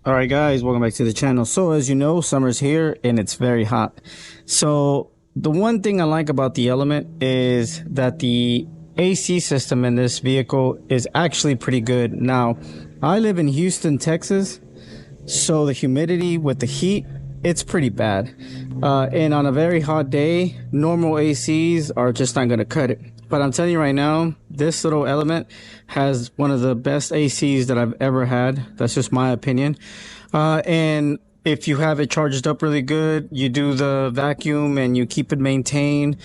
All right, guys, welcome back to the channel. So as you know, summer's here and it's very hot. So the one thing I like about the Element is that the AC system in this vehicle is actually pretty good. Now, I live in Houston, Texas, so the humidity with the heat, it's pretty bad. And on a very hot day, normal ACs are just not going to cut it. But I'm telling you right now, this little Element has one of the best ACs that I've ever had. That's just my opinion. And if you have it charged up really good, you do the vacuum and you keep it maintained,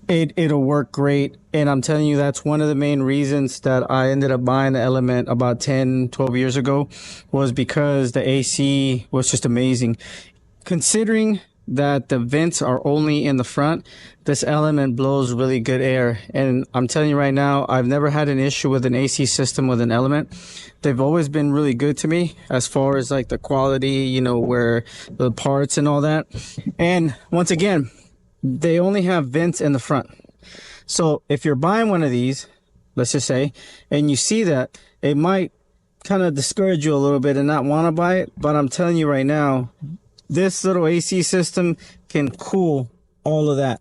it'll work great. And I'm telling you, that's one of the main reasons that I ended up buying the Element about 10-12 years ago, was because the AC was just amazing. Considering that the vents are only in the front, this Element blows really good air. And I'm telling you right now, I've never had an issue with an AC system with an Element. They've always been really good to me as far as like the quality, you know, where the parts and all that. And once again, they only have vents in the front. So if you're buying one of these, let's just say, and you see that, it might kind of discourage you a little bit and not want to buy it. But I'm telling you right now, this little AC system can cool all of that.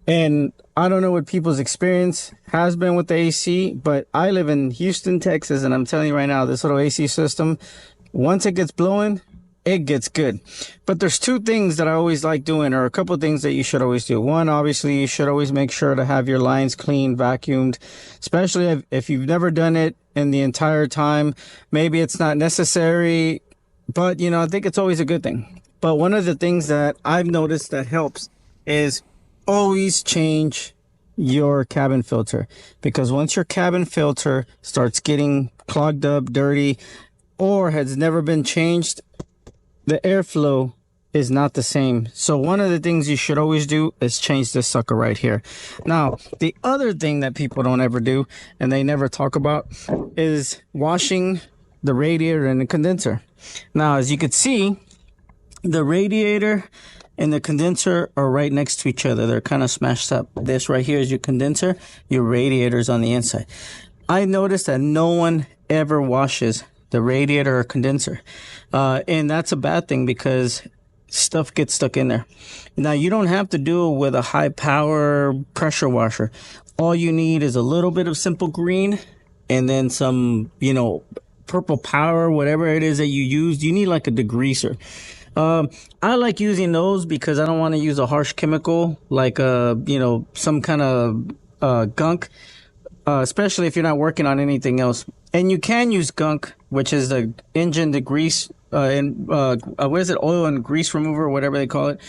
And I don't know what people's experience has been with the AC, but I live in Houston, Texas, and I'm telling you right now, this little AC system, once it gets blowing, it gets good. But there's two things that I always like doing, or a couple of things that you should always do. One, obviously, you should always make sure to have your lines clean, vacuumed, especially if you've never done it in the entire time. Maybe it's not necessary, but, you know, I think it's always a good thing. But one of the things that I've noticed that helps is always change your cabin filter. Because once your cabin filter starts getting clogged up, dirty, or has never been changed, the airflow is not the same. So one of the things you should always do is change this sucker right here. Now, the other thing that people don't ever do, and they never talk about, is washing the radiator and the condenser. Now, as you can see, the radiator and the condenser are right next to each other. They're kind of smashed up. This right here is your condenser. Your radiator's on the inside. I noticed that no one ever washes the radiator or condenser. And that's a bad thing because stuff gets stuck in there. Now, you don't have to do it with a high power pressure washer. All you need is a little bit of simple green and then some, you know, purple power, whatever it is that you use. You need like a degreaser. I like using those because I don't want to use a harsh chemical like you know, some kind of gunk, especially if you're not working on anything else. And you can use gunk, which is the engine degrease what is it, oil and grease remover, whatever they call it,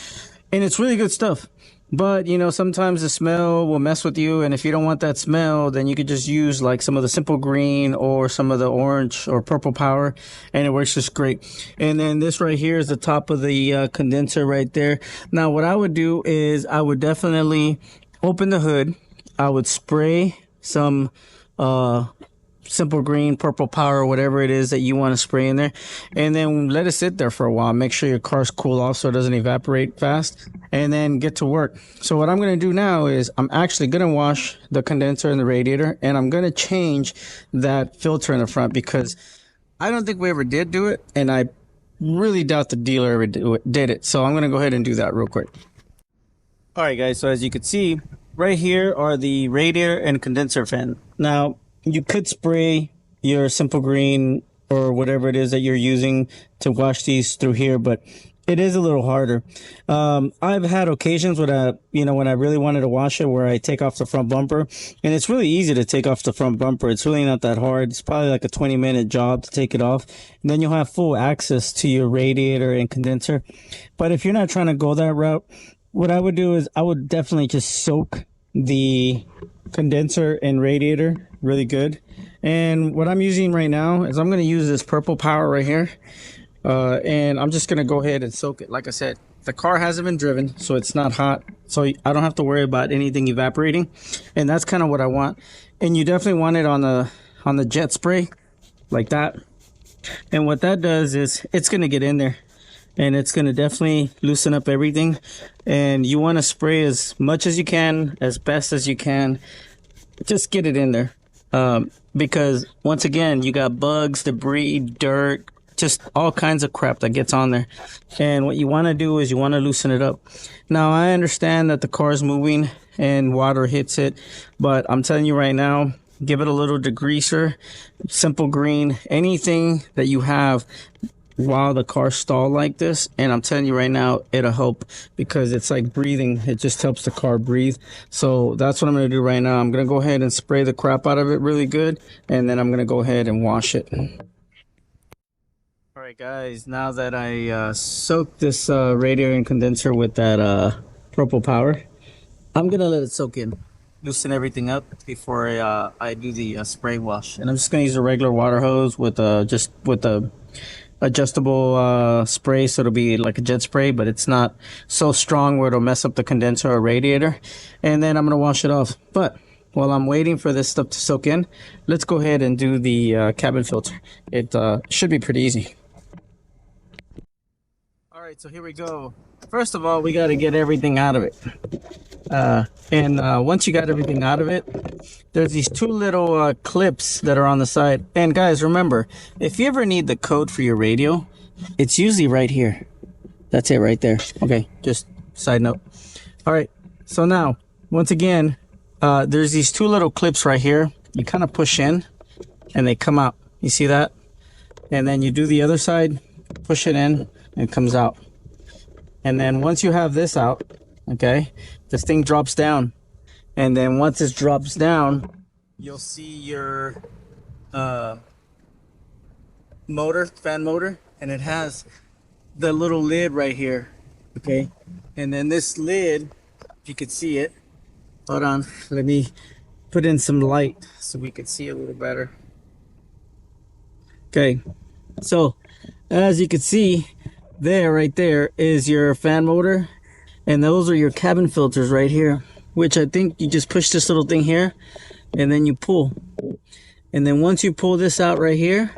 and it's really good stuff. But, you know, sometimes the smell will mess with you, and if you don't want that smell, then you could just use like some of the simple green or some of the orange or purple power, and it works just great. And then this right here is the top of the condenser right there. Now, what I would do is I would definitely open the hood. I would spray some simple green, purple power, whatever it is that you want to spray in there, and then let it sit there for a while. Make sure your car's cool off so it doesn't evaporate fast, and then get to work. So what I'm going to do now is I'm actually going to wash the condenser and the radiator, and I'm going to change that filter in the front because I don't think we ever did do it, and I really doubt the dealer ever did it. So I'm going to go ahead and do that real quick. All right, guys, so as you can see, right here are the radiator and condenser fan. Now, you could spray your simple green or whatever it is that you're using to wash these through here, but it is a little harder. I've had occasions when I really wanted to wash it where I take off the front bumper, and it's really easy to take off the front bumper. It's really not that hard. It's probably like a 20-minute job to take it off, and then you'll have full access to your radiator and condenser. But if you're not trying to go that route, what I would do is I would definitely just soak the condenser and radiator really good. And what I'm using right now is I'm going to use this purple power right here, and I'm just going to go ahead and soak it. Like I said, the car hasn't been driven, so it's not hot, so I don't have to worry about anything evaporating, and that's kind of what I want. And you definitely want it on the jet spray like that, and what that does is it's going to get in there and it's going to definitely loosen up everything. And you want to spray as much as you can, as best as you can. Just get it in there, because once again, you got bugs, debris, dirt, just all kinds of crap that gets on there. And what you want to do is you want to loosen it up. Now, I understand that the car is moving and water hits it, but I'm telling you right now, give it a little degreaser, simple green, anything that you have while the car stalled like this. And I'm telling you right now, it'll help, because it's like breathing. It just helps the car breathe. So that's what I'm going to do right now. I'm going to go ahead and spray the crap out of it really good, and then I'm going to go ahead and wash it. All right, guys, now that I soaked this radiator and condenser with that purple power, I'm going to let it soak in, loosen everything up before I do the spray wash. And I'm just going to use a regular water hose with just with a adjustable spray, so it'll be like a jet spray, but it's not so strong where it'll mess up the condenser or radiator. And then I'm going to wash it off. But while I'm waiting for this stuff to soak in, let's go ahead and do the cabin filter. It should be pretty easy. All right, so here we go. First of all, we got to get everything out of it. Once you got everything out of it, there's these two little clips that are on the side. And guys, remember, if you ever need the code for your radio, it's usually right here. That's it right there. Okay, just side note. All right, so now, once again, there's these two little clips right here. You kind of push in and they come out. You see that? And then you do the other side, push it in, and it comes out. And then once you have this out, okay, this thing drops down. And then once it drops down, you'll see your motor, fan motor, and it has the little lid right here, okay? And then this lid, if you could see it, hold on, let me put in some light so we can see a little better. Okay, so as you can see, there, right there is your fan motor, and those are your cabin filters right here, which I think you just push this little thing here and then you pull. And then once you pull this out right here,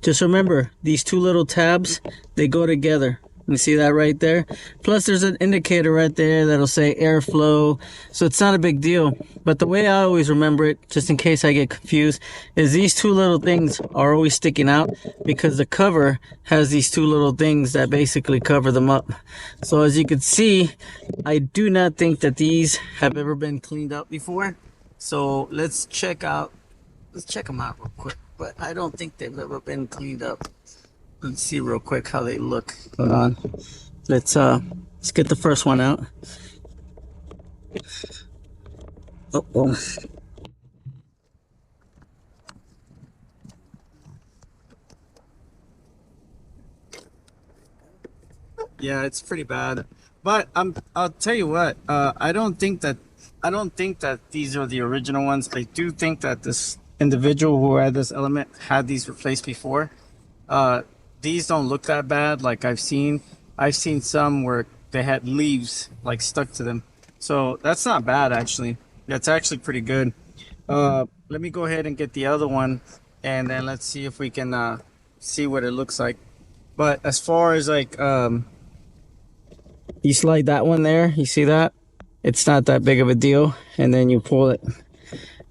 just remember these two little tabs, they go together. You see that right there? Plus there's an indicator right there that'll say airflow, so it's not a big deal. But the way I always remember it, just in case I get confused, is these two little things are always sticking out because the cover has these two little things that basically cover them up. So as you can see, I do not think that these have ever been cleaned up before. So let's check them out real quick. But I don't think they've ever been cleaned up. Let's see real quick how they look. Hold on. Let's get the first one out. Oh. Yeah, it's pretty bad. But I'll tell you what, I don't think that these are the original ones. I do think that this individual who had this element had these replaced before. These don't look that bad. Like I've seen some where they had leaves like stuck to them. So that's not bad actually. That's actually pretty good. Let me go ahead and get the other one, and then let's see if we can see what it looks like. But as far as like you slide that one there, you see that? It's not that big of a deal, and then you pull it.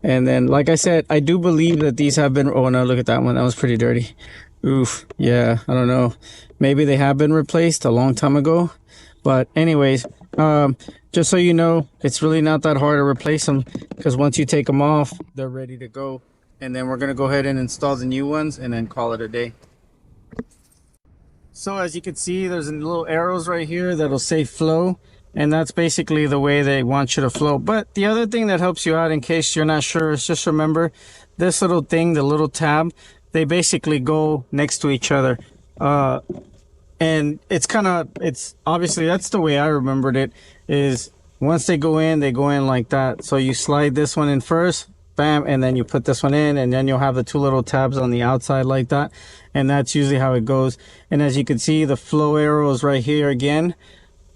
And then like I said, I do believe that these have been, oh no, look at that one, that was pretty dirty. Oof, yeah, I don't know. Maybe they have been replaced a long time ago. But anyways, just so you know, it's really not that hard to replace them, because once you take them off, they're ready to go. And then we're going to go ahead and install the new ones and then call it a day. So as you can see, there's little arrows right here that'll say flow. And that's basically the way they want you to flow. But the other thing that helps you out in case you're not sure is just remember this little thing, the little tab, they basically go next to each other. And it's obviously that's the way I remembered it, is once they go in like that. So you slide this one in first, bam, and then you put this one in, and then you'll have the two little tabs on the outside like that. And that's usually how it goes. And as you can see, the flow arrow is right here again.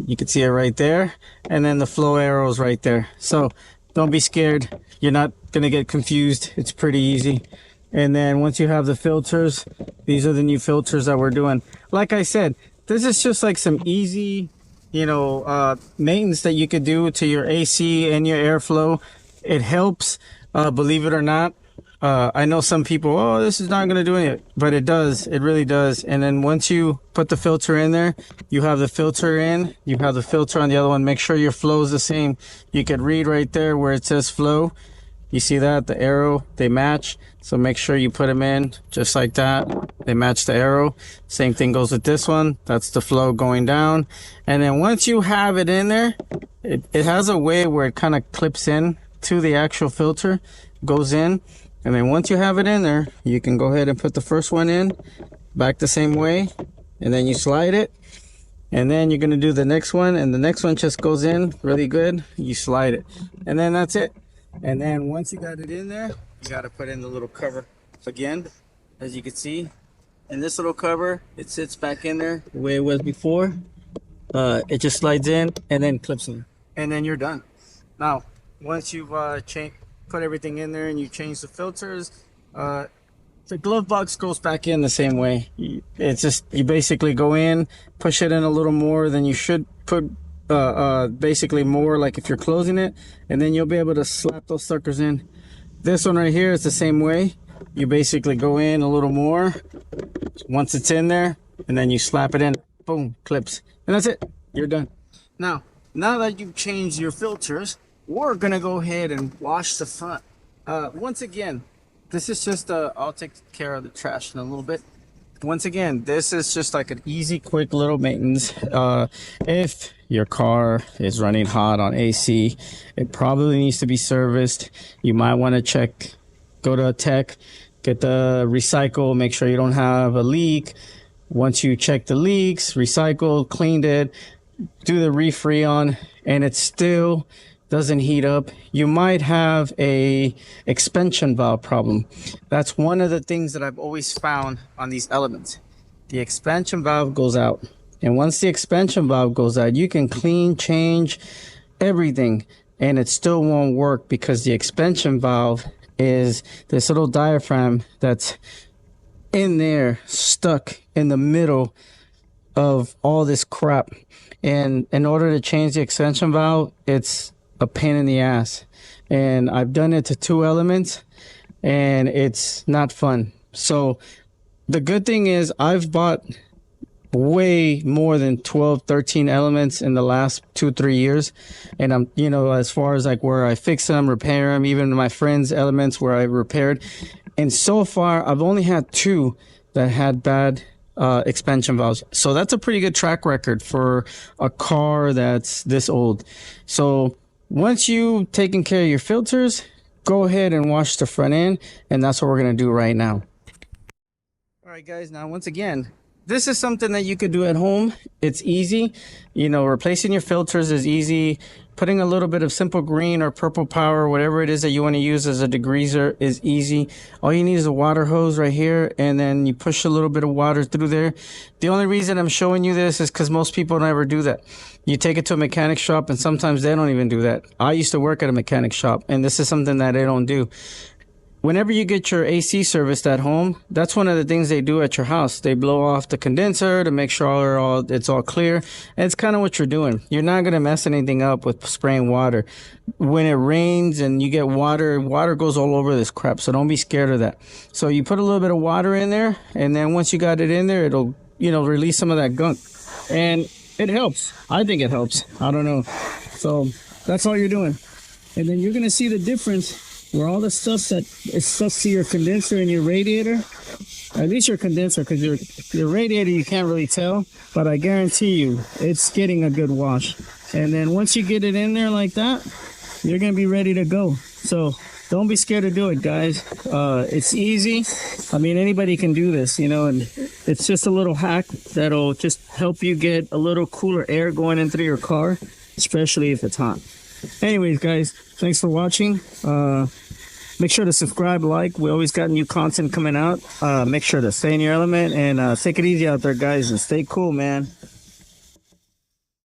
You can see it right there, and then the flow arrow is right there. So don't be scared, you're not gonna get confused. It's pretty easy. And then once you have the filters, these are the new filters that we're doing. Like I said, this is just like some easy, maintenance that you could do to your AC and your airflow. It helps, believe it or not. I know some people, oh, this is not going to do anything, but it does. It really does. And then once you put the filter in there, you have the filter in, you have the filter on the other one. Make sure your flow is the same. You can read right there where it says flow. You see that? The arrow, they match. So make sure you put them in just like that. They match the arrow. Same thing goes with this one. That's the flow going down. And then once you have it in there, it has a way where it kind of clips in to the actual filter, goes in. And then once you have it in there, you can go ahead and put the first one in back the same way. And then you slide it. And then you're going to do the next one. And the next one just goes in really good. You slide it. And then that's it. And then once you got it in there, you got to put in the little cover again, as you can see. And this little cover, it sits back in there the way it was before. It just slides in and then clips in. And then you're done. Now, once you've put everything in there and you change the filters, the glove box goes back in the same way. It's just, you basically go in, push it in a little more than you should put. Basically more like if you're closing it, and then you'll be able to slap those suckers in. This one right here is the same way. You basically go in a little more once it's in there, and then you slap it in, boom, clips, and that's it. You're done. Now that you've changed your filters, we're gonna go ahead and wash the front. Once again, this is just I'll take care of the trash in a little bit. Once again, this is just like an easy, quick little maintenance. If your car is running hot on AC, it probably needs to be serviced. You might want to check, go to a tech, get the recycle, make sure you don't have a leak. Once you check the leaks, recycle, cleaned it, do the refreon, and it still doesn't heat up, you might have a expansion valve problem. That's one of the things that I've always found on these elements. The expansion valve goes out, and once the expansion valve goes out, you can clean, change everything, and it still won't work because the expansion valve is this little diaphragm that's in there, stuck in the middle of all this crap. And in order to change the expansion valve, it's a pain in the ass. And I've done it to 2 elements, and it's not fun. So the good thing is I've bought way more than 12, 13 elements in the last 2-3 years. And I'm, you know, as far as like where I fix them, repair them, even my friends' elements where I repaired. And so far, I've only had 2 that had bad expansion valves. So that's a pretty good track record for a car that's this old. So once you've taken care of your filters, go ahead and wash the front end, and that's what we're going to do right now. All right, guys, now once again, this is something that you could do at home. It's easy. You know, replacing your filters is easy. Putting a little bit of simple green or purple power, whatever it is that you want to use as a degreaser, is easy. All you need is a water hose right here, and then you push a little bit of water through there. The only reason I'm showing you this is because most people never do that. You take it to a mechanic shop, and sometimes they don't even do that. I used to work at a mechanic shop, and this is something that they don't do. Whenever you get your AC serviced at home, that's one of the things they do at your house. They blow off the condenser to make sure it's all clear. And it's kind of what you're doing. You're not going to mess anything up with spraying water. When it rains and you get water goes all over this crap. So don't be scared of that. So you put a little bit of water in there, and then once you got it in there, it'll, you know, release some of that gunk. And it helps. I think it helps. I don't know. So that's all you're doing. And then you're going to see the difference where all the stuff that is stuck to your condenser and your radiator, at least your condenser, because your radiator you can't really tell, but I guarantee you it's getting a good wash. And then once you get it in there like that, you're gonna be ready to go. So don't be scared to do it, guys. It's easy. I mean, anybody can do this, you know, and it's just a little hack that'll just help you get a little cooler air going in through your car, especially if it's hot. Anyways, guys, thanks for watching. Make sure to subscribe, like. We always got new content coming out. Make sure to stay in your element, and take it easy out there, guys, and stay cool, man.